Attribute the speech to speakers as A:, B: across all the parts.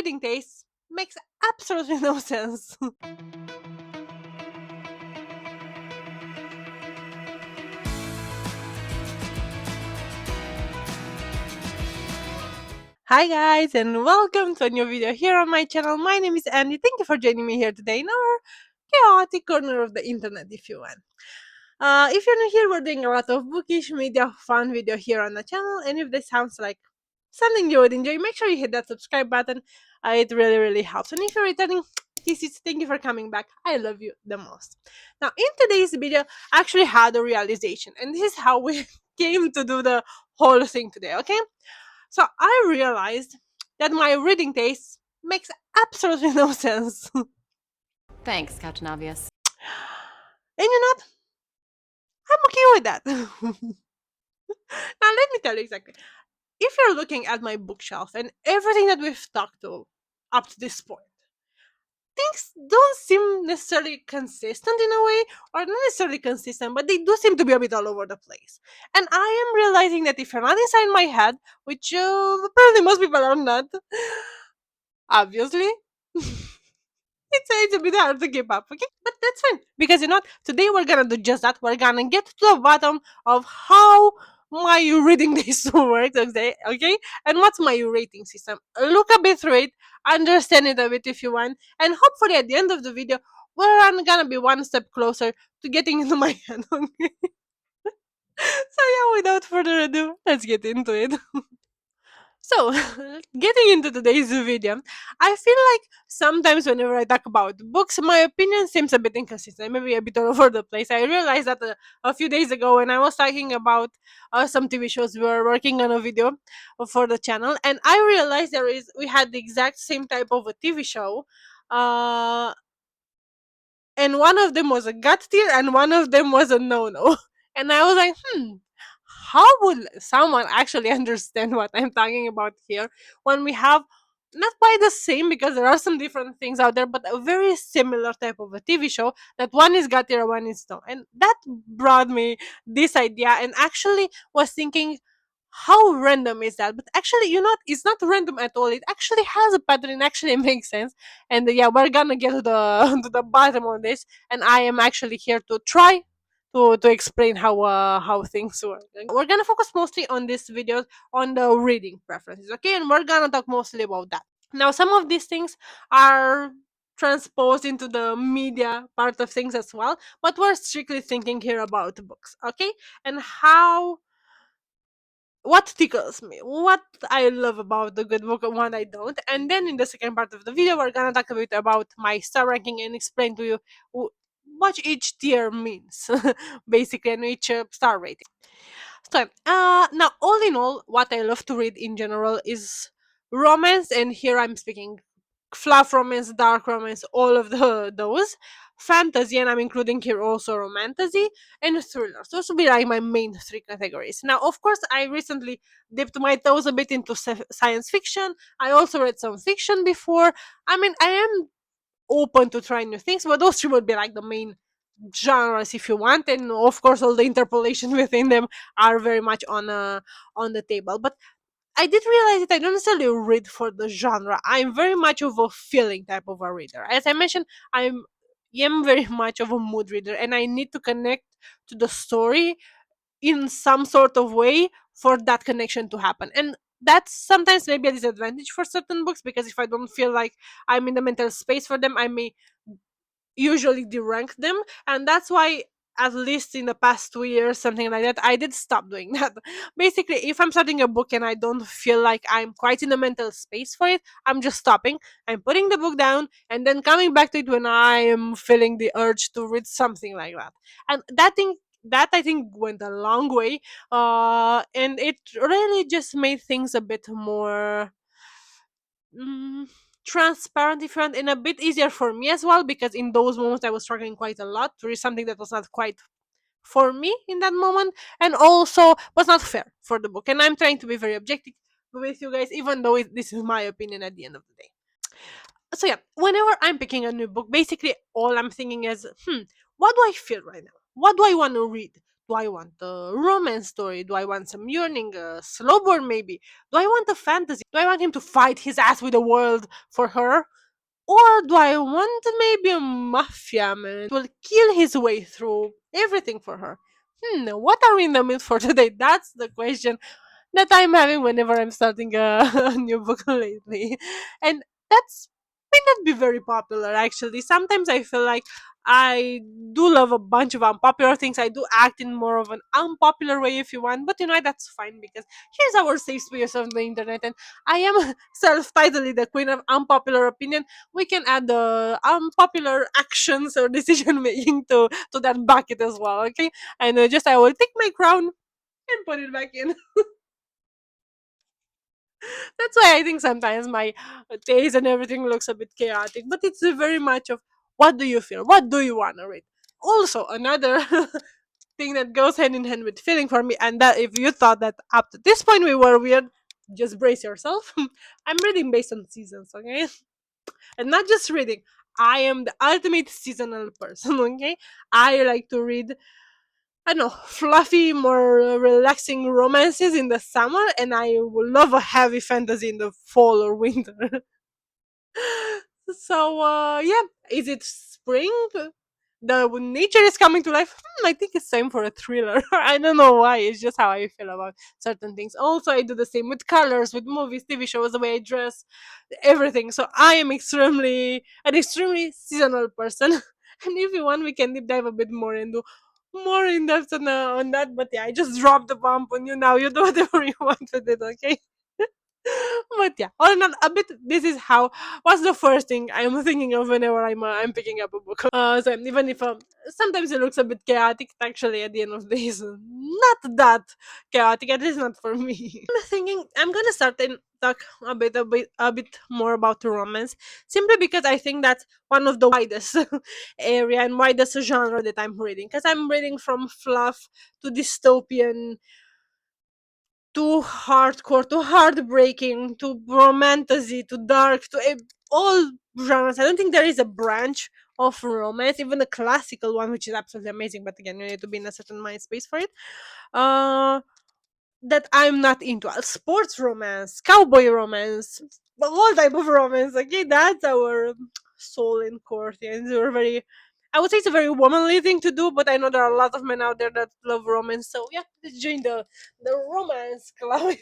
A: reading taste makes absolutely no sense. Hi guys, and welcome to a new video here on my channel. My name is Andy. Thank you for joining me here today in our chaotic corner of the internet, if you want. If you're new here, we're doing a lot of bookish media fun video here on the channel, and if this sounds like something you would enjoy, make sure you hit that subscribe button. It really helps. And if you're returning, thank you for coming back. I love you the most. Now, in today's video, I actually had a realization, and this is how we came to do the whole thing today, okay? So I realized that my reading taste makes absolutely no sense. And
B: Thanks, Captain Obvious.
A: you know what? I'm okay with that. Now let me tell you exactly. If you're looking at my bookshelf and everything that we've talked to up to this point, things don't seem necessarily consistent in a way, or not necessarily consistent, but they do seem to be a bit all over the place. And I am realizing that if you're not inside my head, which apparently most people are not, obviously, it's a bit hard to keep up, okay? But that's fine. Because you know what? Today we're gonna do just that. We're gonna get to the bottom of how my reading this works, okay? And what's my rating system. Look a bit through it, understand it a bit if you want, and hopefully at the end of the video, we're gonna be one step closer to getting into my head, okay? So yeah, without further ado, let's get into it. So, getting into today's video, I feel like sometimes whenever I talk about books, my opinion seems a bit inconsistent, maybe a bit all over the place. I realized that a few days ago when I was talking about some TV shows, we were working on a video for the channel, and I realized we had the exact same type of a TV show, uh, and one of them was a gut tier, and one of them was a no. And I was like, how would someone actually understand what I'm talking about here when we have not quite the same, because there are some different things out there, but a very similar type of a TV show that one is got here, one is no. And that brought me this idea, and actually was thinking, how random is that? But actually, it's not random at all. It actually has a pattern. It actually makes sense. And yeah, we're gonna get to the to the bottom of this. And I am actually here to try to explain how things work. We're gonna focus mostly on this video on the reading preferences, okay? And we're gonna talk mostly about that. Now, some of these things are transposed into the media part of things as well, but we're strictly thinking here about books, okay? And what tickles me, what I love about the good book and what I don't. And then in the second part of the video, we're gonna talk a bit about my star ranking and explain to you what each tier means, basically, and each star rating. So, now, all in all, what I love to read in general is romance, and here I'm speaking fluff romance, dark romance, all of those. Fantasy, and I'm including here also romantasy, and thrillers. Those would be like my main three categories. Now, of course, I recently dipped my toes a bit into science fiction. I also read some fiction before. I mean, I am open to trying new things, but those three would be like the main genres if you want, and of course all the interpolation within them are very much on the table. But I did realize that I don't necessarily read for the genre. I'm very much of a feeling type of a reader. As I mentioned, I am very much of a mood reader, and I need to connect to the story in some sort of way for that connection to happen. And that's sometimes maybe a disadvantage for certain books, because if I don't feel like I'm in the mental space for them, I may usually derank them. And that's why, at least in the past 2 years, something like that, I did stop doing that. Basically, if I'm starting a book and I don't feel like I'm quite in the mental space for it, I'm just stopping, I'm putting the book down, and then coming back to it when I am feeling the urge to read something like that. And that I think went a long way, and it really just made things a bit more mm, transparent, if you want, and a bit easier for me as well, because in those moments I was struggling quite a lot to read something that was not quite for me in that moment, and also was not fair for the book. And I'm trying to be very objective with you guys, even though this is my opinion at the end of the day. So yeah, whenever I'm picking a new book, basically all I'm thinking is, what do I feel right now? What do I want to read Do I want a romance story? Do I want some yearning, a slow burn maybe? Do I want a fantasy? Do I want him to fight his ass with the world for her? Or do I want maybe a mafia man who will kill his way through everything for her? What are we in the mood for today? That's the question that I'm having whenever I'm starting a, a new book lately. And that's may not be very popular actually. Sometimes I feel like I do love a bunch of unpopular things. I do act in more of an unpopular way if you want, but that's fine because here's our safe space on the internet, and I am self-titled the queen of unpopular opinion. We can add the unpopular actions or decision making to that bucket as well, okay? And just I will take my crown and put it back in. That's why I think sometimes my taste and everything looks a bit chaotic, but it's very much of what do you feel? What do you want to read? Also, another thing that goes hand in hand with feeling for me, and that if you thought that up to this point we were weird, just brace yourself. I'm reading based on seasons, okay? And not just reading. I am the ultimate seasonal person, okay? I like to read I don't know, fluffy, more relaxing romances in the summer, and I would love a heavy fantasy in the fall or winter. So, yeah, is it spring? The nature is coming to life. I think it's time for a thriller. I don't know why. It's just how I feel about certain things. Also, I do the same with colors, with movies, TV shows, the way I dress, everything. So I am extremely seasonal person. And if you want, we can deep dive a bit more into more in depth on that. But yeah, I just dropped the bomb on you now. You do whatever you want with it, okay? But yeah, all in all, a bit. This is how. What's the first thing I'm thinking of whenever I'm picking up a book? So even if sometimes it looks a bit chaotic, actually at the end of the day, is not that chaotic. At least not for me. I'm thinking I'm gonna start and talk a bit more about romance, simply because I think that's one of the widest area and widest genre that I'm reading. Because I'm reading from fluff to dystopian to hardcore, to heartbreaking, to romantasy, to dark, to all genres. I don't think there is a branch of romance, even the classical one, which is absolutely amazing. But again, you need to be in a certain mind space for it. Uh, that I'm not into. Sports romance, cowboy romance, all type of romance. Okay, that's our soul in court, and we're very. I would say it's a very womanly thing to do, but I know there are a lot of men out there that love romance. So yeah, let's join the romance club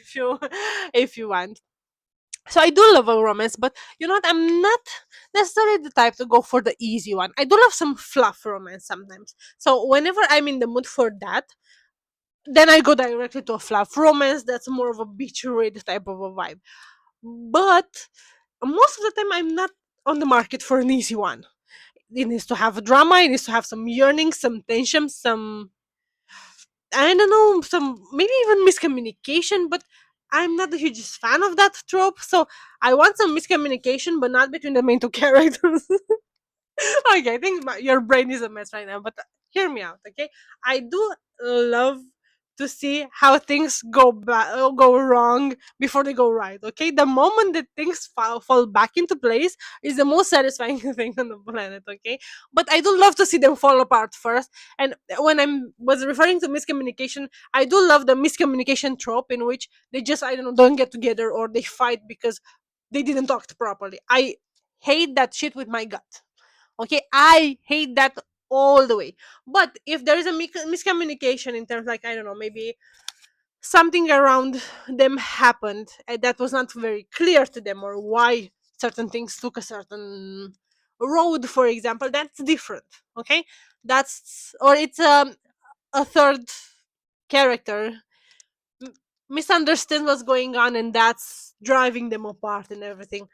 A: if you want. So I do love a romance, but you know what? I'm not necessarily the type to go for the easy one. I do love some fluff romance sometimes. So whenever I'm in the mood for that, then I go directly to a fluff romance that's more of a beach read type of a vibe. But most of the time, I'm not on the market for an easy one. It needs to have a drama, it needs to have some yearning, some tension, some, I don't know, some maybe even miscommunication, but I'm not the hugest fan of that trope. So I want some miscommunication, but not between the main two characters. Okay, I think your brain is a mess right now, but hear me out, okay? I do love to see how things go wrong before they go right, okay? The moment that things fall back into place is the most satisfying thing on the planet, okay? But I do love to see them fall apart first. And when I was referring to miscommunication, I do love the miscommunication trope in which they just, I don't know, don't get together or they fight because they didn't talk properly. I hate that shit with my gut. Okay, I hate that all the way. But if there is a miscommunication in terms, like, I don't know, maybe something around them happened and that was not very clear to them, or why certain things took a certain road, for example, that's different. Okay, that's, or it's a third character misunderstands what's going on and that's driving them apart and everything.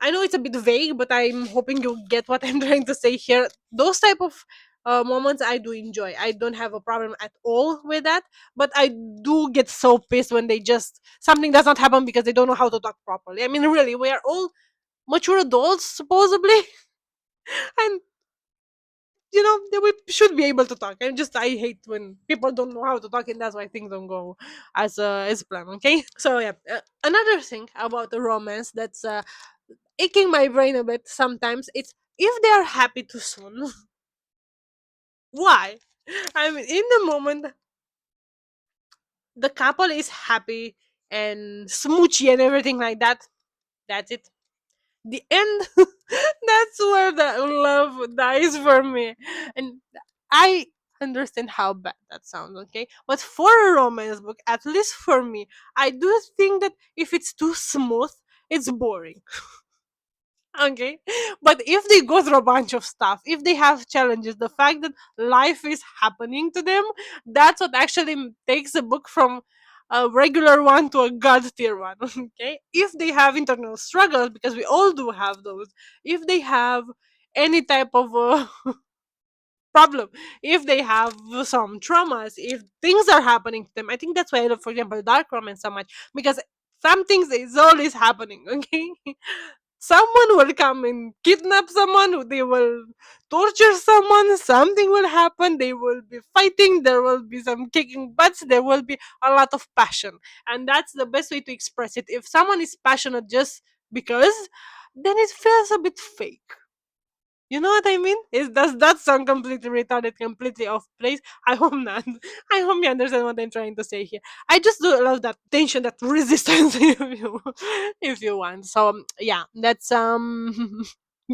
A: I know it's a bit vague, but I'm hoping you get what I'm trying to say here. Those type of moments I do enjoy. I don't have a problem at all with that, but I do get so pissed when they just something does not happen because they don't know how to talk properly. I mean, really, we are all mature adults supposedly, and that we should be able to talk. I hate when people don't know how to talk, and that's why things don't go as planned. Okay, so yeah, another thing about the romance that's aching my brain a bit sometimes. It's if they are happy too soon. Why? I mean, in the moment. the couple is happy and smoochy and everything like that. That's it. The end. That's where the love dies for me. And I understand how bad that sounds, okay? But for a romance book, at least for me, I do think that if it's too smooth, it's boring. Okay, but if they go through a bunch of stuff, if they have challenges, the fact that life is happening to them, that's what actually takes a book from a regular one to a god tier one. Okay, if they have internal struggles, because we all do have those, if they have any type of problem, if they have some traumas, if things are happening to them, I think that's why I love, for example, dark romance so much, because some things is always happening. Okay, someone will come and kidnap someone, they will torture someone, something will happen, they will be fighting, there will be some kicking butts, there will be a lot of passion, and that's the best way to express it. If someone is passionate just because, then it feels a bit fake. You know what I mean? Does that sound completely retarded, completely off place? I hope not. I hope you understand what I'm trying to say here. I just do love that tension, that resistance, if you want. So yeah, that's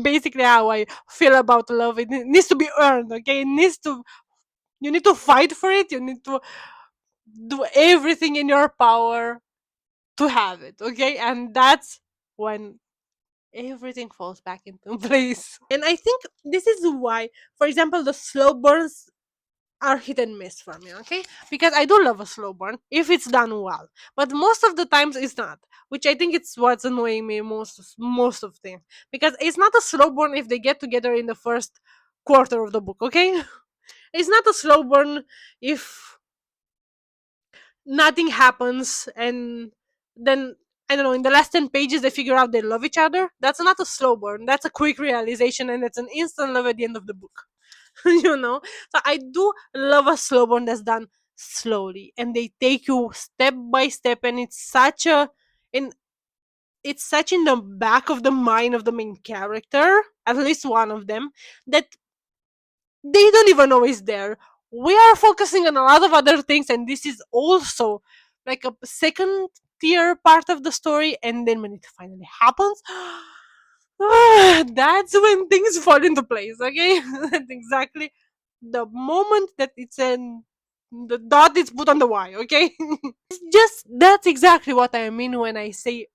A: basically how I feel about love. It needs to be earned. Okay, it needs to. You need to fight for it. You need to do everything in your power to have it. Okay, and that's when everything falls back into place. And I think this is why, for example, the slow burns are hit and miss for me, okay? Because I do love a slow burn if it's done well. But most of the times it's not. Which I think it's what's annoying me most of things. Because it's not a slow burn if they get together in the first quarter of the book, okay? It's not a slow burn if nothing happens and then I don't know, in the last 10 pages they figure out they love each other. That's not a slow burn, that's a quick realization, and it's an instant love at the end of the book. You know, so I do love a slow burn that's done slowly and they take you step by step, and in it's such in the back of the mind of the main character, at least one of them, that they don't even know is there. We are focusing on a lot of other things, and this is also like a second tier part of the story. And then when it finally happens, that's when things fall into place. Okay, that's exactly the moment that the dot is put on the Y. Okay, it's just that's exactly what I mean when I say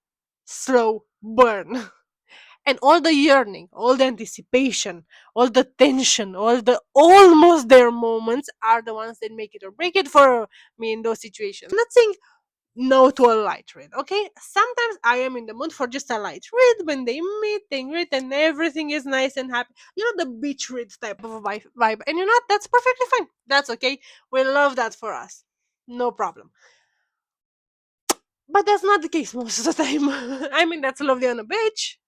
A: slow burn. And all the yearning, all the anticipation, all the tension, all the almost there moments are the ones that make it or break it for me in those situations. I'm not saying no to a light read, okay? Sometimes I am in the mood for just a light read when they meet, they greet, and everything is nice and happy. You know, the beach read type of a vibe. And you know what? That's perfectly fine. That's okay. We love that for us. No problem. But that's not the case most of the time. I mean, that's lovely on a beach,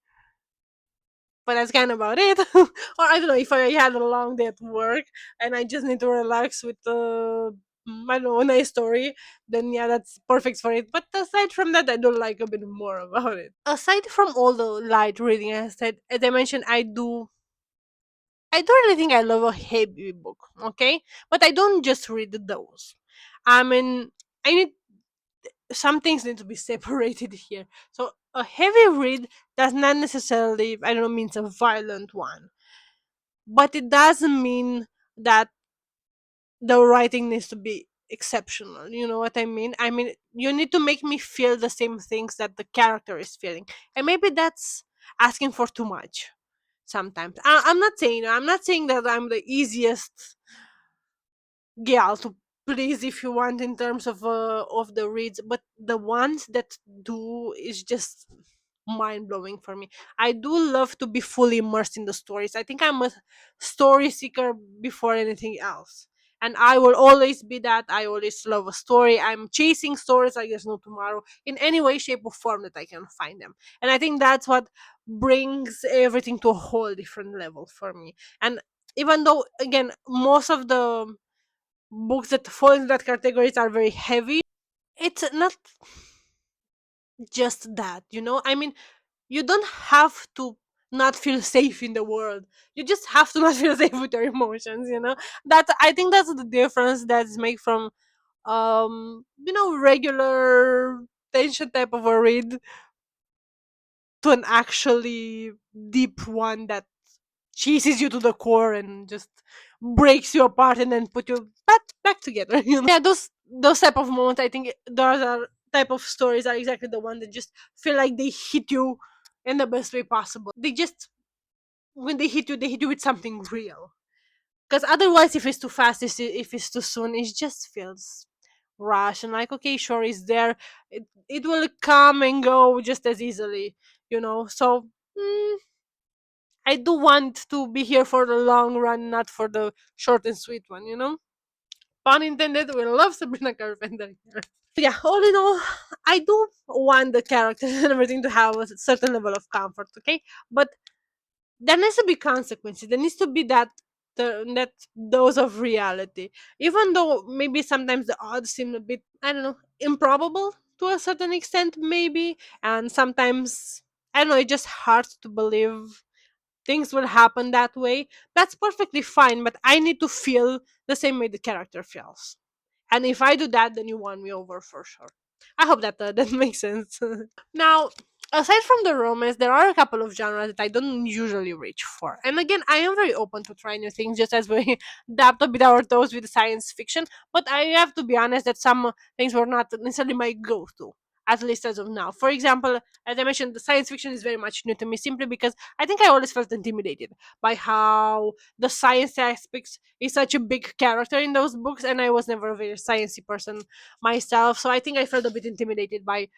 A: but that's kind of about it. Or I don't know, if I had a long day at work and I just need to relax with I don't know, a nice story, then yeah, that's perfect for it. But aside from that, I don't like a bit more about it. Aside from all the light reading, I said, as I mentioned, I don't really think I love a heavy book, okay? But I don't just read those. I mean, I need some things need to be separated here. So a heavy read does not necessarily, I don't know, means a violent one, but it doesn't mean that the writing needs to be exceptional. You know what I mean? I mean, you need to make me feel the same things that the character is feeling, and maybe that's asking for too much. Sometimes I'm not saying that I'm the easiest gal to please, if you want, in terms of the reads, but the ones that do is just mind blowing for me. I do love to be fully immersed in the stories. I think I'm a story seeker before anything else, and I will always be that. I always love a story. I'm chasing stories like there's no tomorrow, in any way, shape, or form that I can find them. And I think that's what brings everything to a whole different level for me. And even though, again, most of the books that fall into that categories are very heavy, it's not just that, you know? I mean, you don't have to not feel safe in the world. You just have to not feel safe with your emotions, you know? That I think that's the difference that's made from regular tension type of a read to an actually deep one that chases you to the core and just breaks you apart and then put you back together. Yeah, those type of moments, I think those are type of stories are exactly the one that just feel like they hit you in the best way possible. They just when they hit you with something real. Because otherwise, if it's too fast, if it's too soon, it just feels rush and like, okay, sure, it's there. It will come and go just as easily. So mm, I do want to be here for the long run, not for the short and sweet one. Pun intended. We love Sabrina Carpenter here. Yeah, all in all, I do want the characters and everything to have a certain level of comfort, okay? But there needs to be consequences. There needs to be that dose of reality. Even though maybe sometimes the odds seem a bit, I don't know, improbable to a certain extent, maybe, and sometimes I don't know, it's just hard to believe things will happen that way. That's perfectly fine, but I need to feel the same way the character feels. And if I do that, then you won me over for sure. I hope that that makes sense. Now, aside from the romance, there are a couple of genres that I don't usually reach for. And again, I am very open to try new things, just as we dabbed a bit our toes with science fiction. But I have to be honest that some things were not necessarily my go-to, at least as of now. For example, as I mentioned, the science fiction is very much new to me, simply because I think I always felt intimidated by how the science aspects is such a big character in those books, and I was never a very sciencey person myself. So I think I felt a bit intimidated by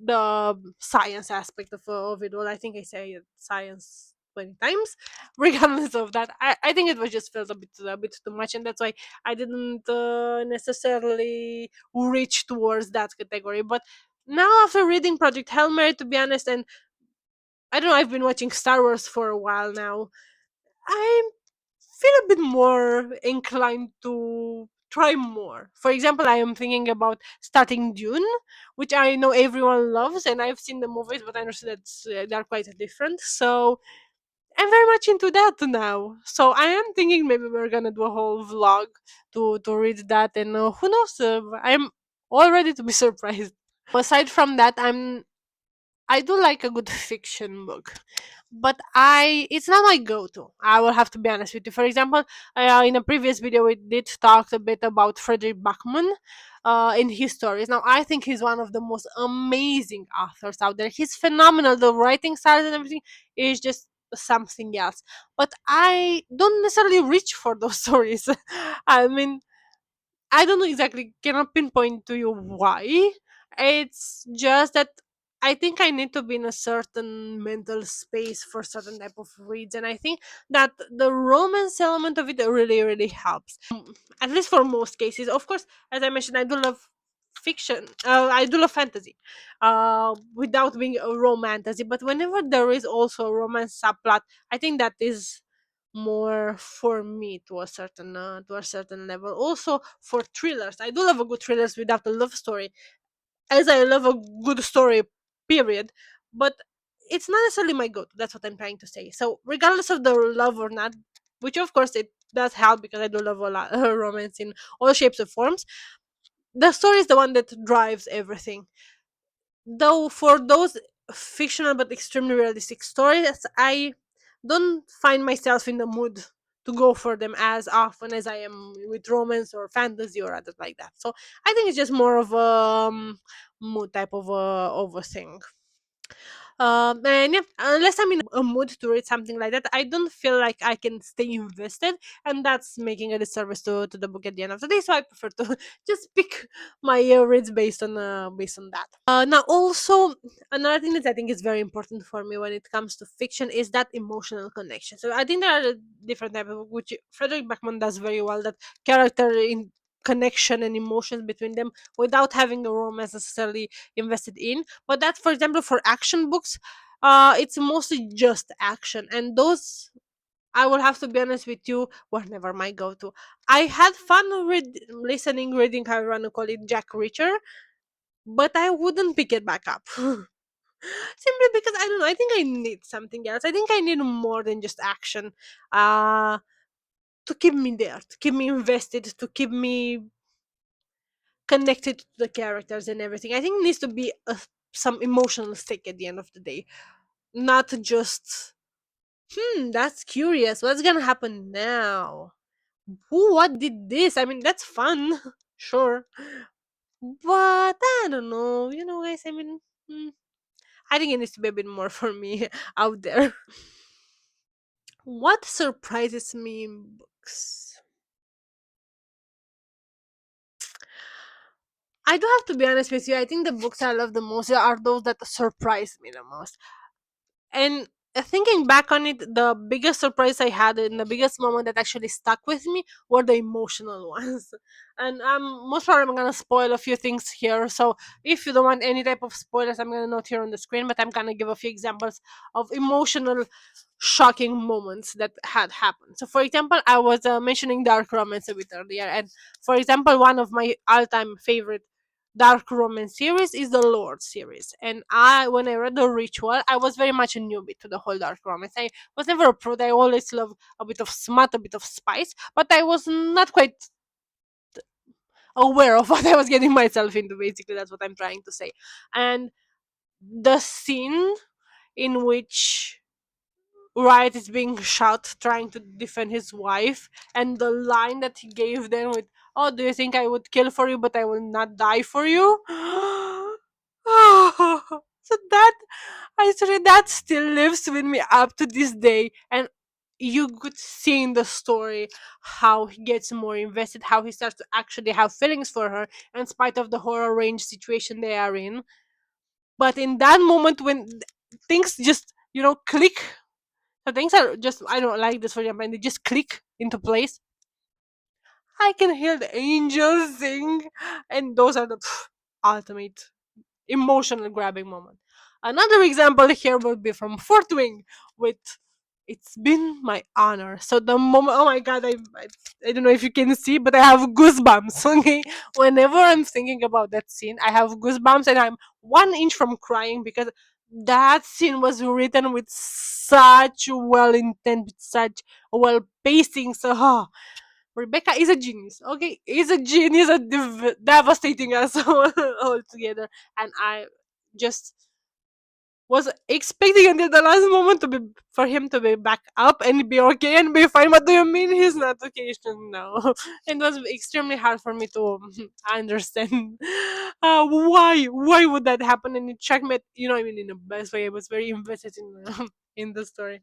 A: the science aspect of it all. I think I say science 20 times. Regardless of that, I think it was just felt a bit too much, and that's why I didn't necessarily reach towards that category. But now, after reading Project Hail Mary, to be honest, and I don't know, I've been watching Star Wars for a while now. I feel a bit more inclined to try more. For example, I am thinking about starting Dune, which I know everyone loves, and I've seen the movies, but I understand that they're quite different. So I'm very much into that now. So I am thinking maybe we're gonna do a whole vlog to read that, and who knows? I'm all ready to be surprised. Aside from that, I do like a good fiction book, but I it's not my go-to. I will have to be honest with you. For example, in a previous video, we did talk a bit about Frederick Bachman, in his stories. Now, I think he's one of the most amazing authors out there. He's phenomenal. The writing style and everything is just something else. But I don't necessarily reach for those stories. I mean, I don't know exactly, cannot pinpoint to you why. It's just that I think I need to be in a certain mental space for certain type of reads, and I think that the romance element of it really, really helps. At least for most cases. Of course, as I mentioned, I do love fiction. I do love fantasy, without being a romantasy. But whenever there is also a romance subplot, I think that is more for me to a certain level. Also for thrillers, I do love a good thrillers without a love story, as I love a good story, period. But it's not necessarily my go-to. That's what I'm trying to say. So regardless of the love or not, which of course it does help because I do love a lot romance in all shapes and forms, the story is the one that drives everything. Though for those fictional but extremely realistic stories, I don't find myself in the mood to go for them as often as I am with romance or fantasy or other like that. So I think it's just more of a mood type of a thing. And yeah, unless I'm in a mood to read something like that, I don't feel like I can stay invested, and that's making a disservice to the book at the end of the day. So I prefer to just pick my reads based on that. Now, also another thing that I think is very important for me when it comes to fiction is that emotional connection. So I think there are different types of which Frederick Backman does very well. That character in connection and emotions between them without having a romance necessarily invested in. But that, for example, for action books, it's mostly just action, and those, I will have to be honest with you, were never my go-to. I had fun reading, how you want to call it, Jack Reacher, but I wouldn't pick it back up. Simply because I don't know. I think I need something else. I think I need more than just action. Uh to keep me there, to keep me invested, to keep me connected to the characters and everything. I think it needs to be some emotional stake at the end of the day, not just that's curious. What's gonna happen now? What did this? I mean, that's fun, sure, but I don't know. Guys. I mean, hmm, I think it needs to be a bit more for me out there. What surprises me in books? I do have to be honest with you. I think the books I love the most are those that surprise me the most. And thinking back on it, the biggest surprise I had and the biggest moment that actually stuck with me were the emotional ones. And most probably I'm gonna spoil a few things here. So if you don't want any type of spoilers, I'm gonna note here on the screen. But I'm gonna give a few examples of emotional, shocking moments that had happened. So, for example, I was mentioning dark romance a bit earlier, and for example, one of my all-time favorite dark romance series is the Lord series. And when I read the Ritual, I was very much a newbie to the whole dark romance. I was never a prude. I always loved a bit of smut, a bit of spice, but I was not quite aware of what I was getting myself into. Basically, that's what I'm trying to say. And the scene in which Wright is being shot trying to defend his wife, and the line that he gave them with, "Oh, do you think I would kill for you, but I will not die for you?" So that I swear that still lives with me up to this day, and you could see in the story how he gets more invested, how he starts to actually have feelings for her, in spite of the horror range situation they are in. But in that moment when things just click, so things are just, I don't like this for example, and they just click into place. I can hear the angels sing, and those are the ultimate emotional grabbing moment. Another example here will be from Fort Wing with "It's been my honor." So the moment, oh my god, I don't know if you can see, but I have goosebumps. Okay, whenever I'm thinking about that scene, I have goosebumps, and I'm 1 inch from crying because that scene was written with such well intent, with such well pacing. So, Rebecca is a genius. Okay, is a genius at devastating us all together, and I just was expecting until the last moment to be for him to be back up and be okay and be fine. What do you mean he's not okay? No, it was extremely hard for me to understand why would that happen, and it shocked me. I mean, in the best way. I was very invested in in the story.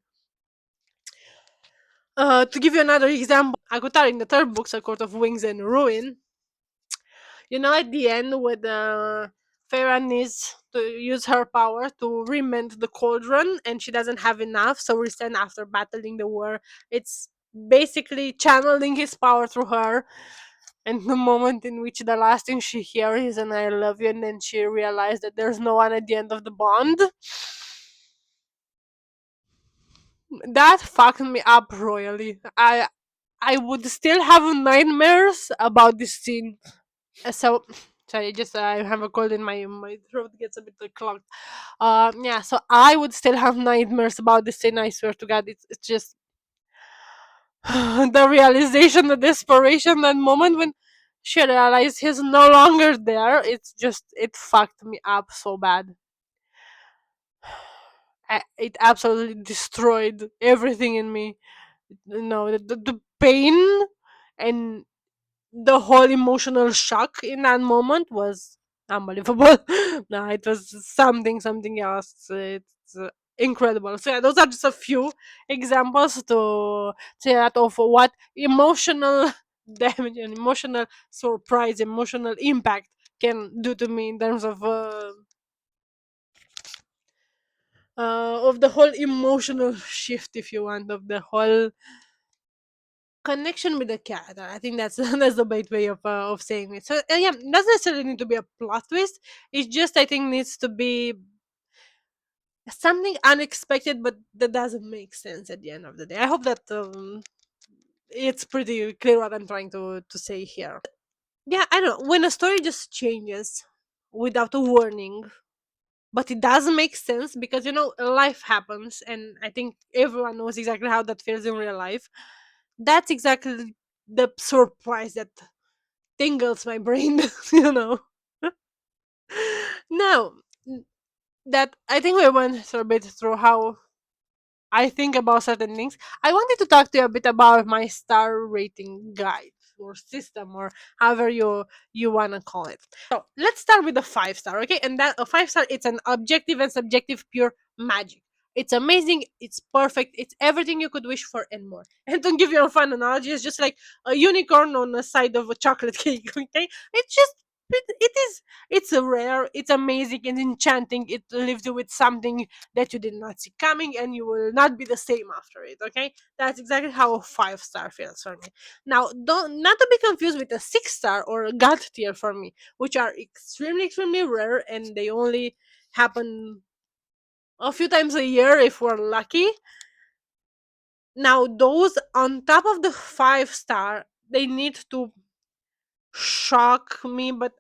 A: To give you another example, Agutar in the third book, A Court of Wings and Ruin, at the end when Farah needs to use her power to remend the cauldron and she doesn't have enough, so Risen, after battling the war, it's basically channeling his power through her. And the moment in which the last thing she hears is "and I love you," and then she realized that there's no one at the end of the bond, that fucked me up royally. I would still have nightmares about this scene. So sorry, just I have a cold in my throat gets a bit clogged. Yeah, so I would still have nightmares about this scene. I swear to God, it's just the realization, the desperation, that moment when she realized he's no longer there. It fucked me up so bad. It absolutely destroyed everything in me. The pain and the whole emotional shock in that moment was unbelievable. No, it was something else. It's incredible. So yeah, those are just a few examples to say that of what emotional damage and emotional surprise, emotional impact can do to me in terms of the whole emotional shift, if you want, of the whole connection with the character. I think that's that's the right way of saying it. So yeah, it doesn't necessarily need to be a plot twist. It just, I think, needs to be something unexpected, but that doesn't make sense at the end of the day. I hope that it's pretty clear what I'm trying to say here. Yeah, I don't know, when a story just changes without a warning, but it doesn't make sense because life happens, and I think everyone knows exactly how that feels in real life. That's exactly the surprise that tingles my brain, you know. Now that I think we went through a bit through how I think about certain things, I wanted to talk to you a bit about my star rating guide or system or however you wanna call it. So let's start with a 5 star, okay? And that a 5 star, it's an objective and subjective pure magic. It's amazing, it's perfect, it's everything you could wish for and more. And to give you a fun analogy, it's just like a unicorn on the side of a chocolate cake, okay? It's just it is it's a rare, it's amazing and enchanting. It leaves you with something that you did not see coming, and you will not be the same after it, okay? That's exactly how a 5 star feels for me. Now, don't not to be confused with a 6 star or a god tier for me, which are extremely extremely rare, and they only happen a few times a year if we're lucky. Now those on top of the 5 star, they need to shock me, but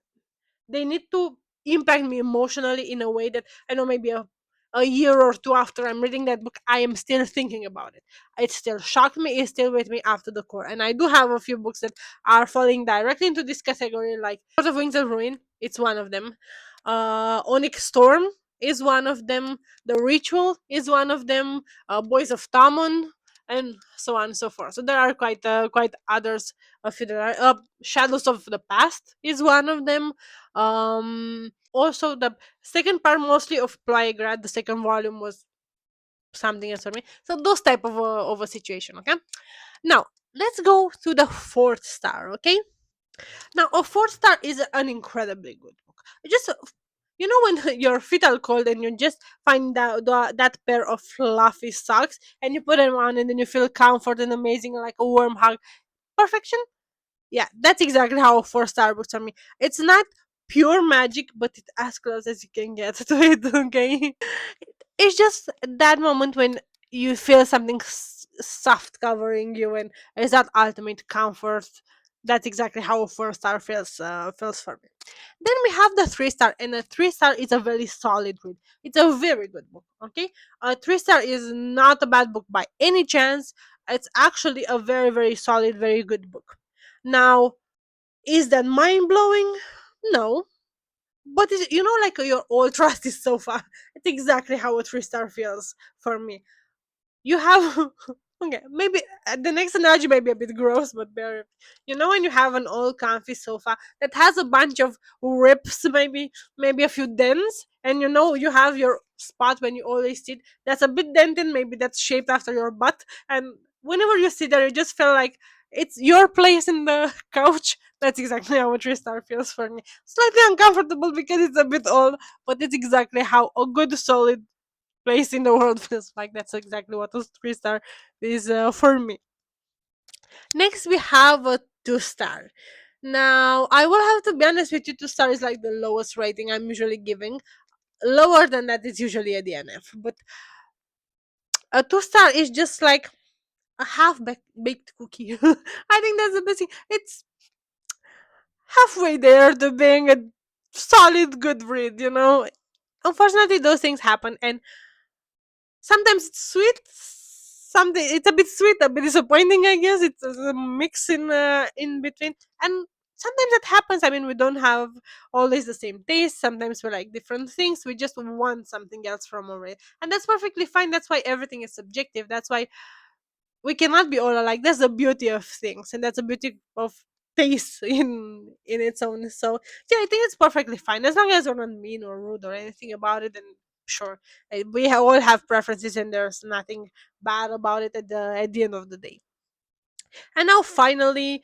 A: they need to impact me emotionally in a way that I know maybe a year or two after I'm reading that book, I am still thinking about it. It still shocked me, it's still with me after the core. And I do have a few books that are falling directly into this category, like Lord of Wings of Ruin, it's one of them. Onyx Storm is one of them. The Ritual is one of them. Boys of Tommen, and so on and so forth. So there are quite others. A few there are. Shadows of the Past is one of them. Also the second part mostly of Ploaie, the second volume was something else for me. So those type of a situation, okay? Now let's go to the 4th star, okay? Now a 4th star is an incredibly good book. Just you know when your feet are cold and you just find that pair of fluffy socks and you put them on and then you feel comfort and amazing like a warm hug. Perfection. Yeah, that's exactly how 4 star books are me. It's not pure magic, but it's as close as you can get to it, okay? It's just that moment when you feel something soft covering you and it's that ultimate comfort. That's exactly how 4 star feels for me. Then we have the 3 star, and a 3 star is a very solid read. It's a very good book, okay? A 3 star is not a bad book by any chance. It's actually a very, very solid, very good book. Now, is that mind blowing? No. But you know, like your old trust is so far. It's exactly how a 3 star feels for me. You have okay, maybe the next analogy may be a bit gross, but bear. You know when you have an old comfy sofa that has a bunch of rips, maybe a few dents, and you know you have your spot when you always sit that's a bit dented, maybe that's shaped after your butt, and whenever you sit there, you just feel like it's your place in the couch. That's exactly how a 3 star feels for me. Slightly uncomfortable because it's a bit old, but it's exactly how a good solid place in the world feels like. That's exactly what a 3 star is for me. Next, we have a 2 star. Now, I will have to be honest with you, 2 star is like the lowest rating I'm usually giving. Lower than that is usually a DNF. But a 2 star is just like a half baked cookie. I think that's the best thing. It's halfway there to being a solid good read, you know? Unfortunately, those things happen, and sometimes it's sweet, something it's a bit sweet, a bit disappointing, I guess. It's a mix in between, and sometimes it happens. I mean, we don't have always the same taste. Sometimes we like different things. We just want something else from our, and that's perfectly fine. That's why everything is subjective. That's why we cannot be all alike. That's the beauty of things, and that's the beauty of taste in its own. So yeah, I think it's perfectly fine as long as we're not mean or rude or anything about it. And sure, all have preferences, and there's nothing bad about it at the end of the day. And now finally,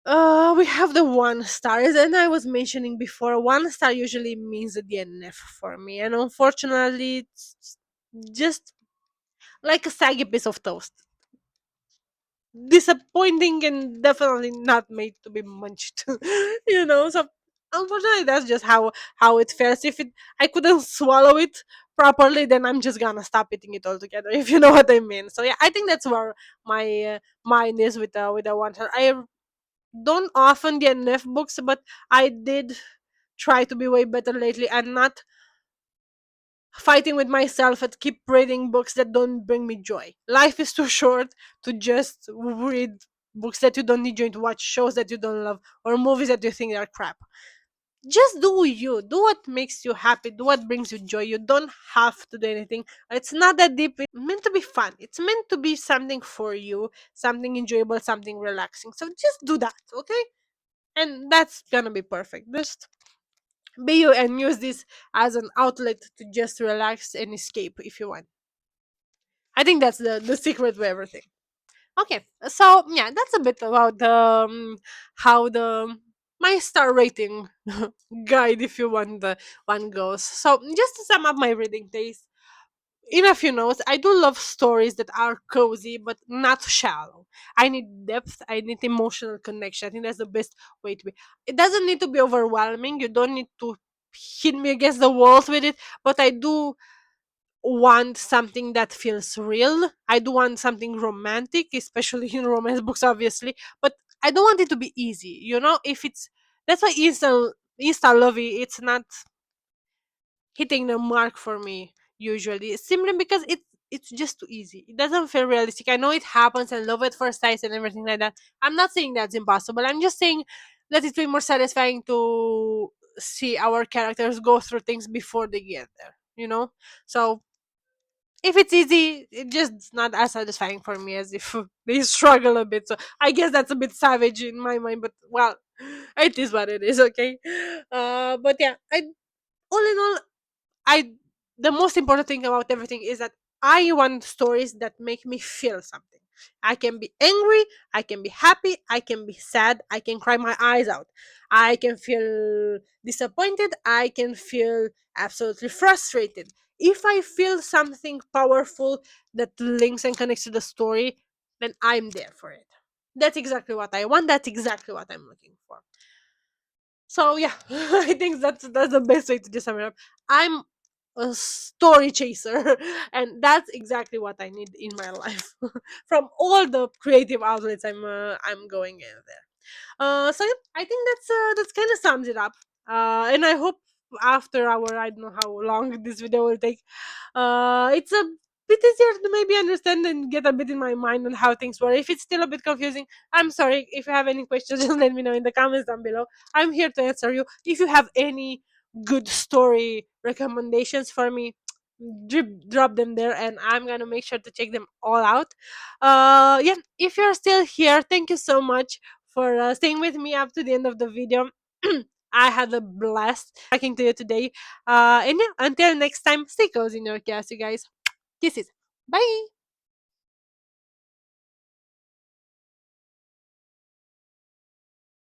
A: we have the 1 star. And I was mentioning before, 1 star usually means a DNF for me, and unfortunately, it's just like a saggy piece of toast, disappointing and definitely not made to be munched. So unfortunately that's just how it fares. If it I couldn't swallow it properly, then I'm just gonna stop eating it altogether, if you know what I mean. So yeah, I think that's where my mind is with the 1 star. I don't often get enough books, but I did try to be way better lately and not fighting with myself and keep reading books that don't bring me joy. Life is too short to just read books that you don't need you to watch, shows that you don't love, or movies that you think are crap. Just do you. Do what makes you happy. Do what brings you joy. You don't have to do anything. It's not that deep. It's meant to be fun. It's meant to be something for you, something enjoyable, something relaxing. So just do that, okay? And that's gonna be perfect. Just be you and use this as an outlet to just relax and escape if you want. I think that's the secret to everything. Okay, so yeah, that's a bit about how the my star rating guide, if you want, the one goes. So just to sum up my reading taste, in a few notes, I do love stories that are cozy but not shallow. I need depth. I need emotional connection. I think that's the best way to be. It doesn't need to be overwhelming. You don't need to hit me against the walls with it, but I do want something that feels real. I do want something romantic, especially in romance books, obviously. But I don't want it to be easy. If it's that's why insta lovey, it's not hitting the mark for me usually. Simply because it's just too easy. It doesn't feel realistic. I know it happens and love at first sight and everything like that. I'm not saying that's impossible. I'm just saying that it's way more satisfying to see our characters go through things before they get there. So if it's easy, it just not as satisfying for me as if they struggle a bit. So I guess that's a bit savage in my mind, but well, it is what it is. Okay, but yeah, all in all, I the most important thing about everything is that I want stories that make me feel something. I can be angry, I can be happy, I can be sad, I can cry my eyes out. I can feel disappointed, I can feel absolutely frustrated. If I feel something powerful that links and connects to the story, then I'm there for it. That's exactly what I want, that's exactly what I'm looking for. So yeah, I think that's the best way to just sum it up. I'm a story chaser, and that's exactly what I need in my life from all the creative outlets I'm going in there. So yeah, I think that's kind of sums it up. And I hope after our, I don't know how long this video will take, it's a bit easier to maybe understand and get a bit in my mind on how things work. If it's still a bit confusing, I'm sorry. If you have any questions, just let me know in the comments down below. I'm here to answer you. If you have any good story recommendations for me, drop them there and I'm gonna make sure to check them all out. Yeah, if you're still here, thank you so much for staying with me up to the end of the video. I had a blast talking to you today. And yeah, until next time, stay cozy in your chaos, you guys. Kisses. Bye.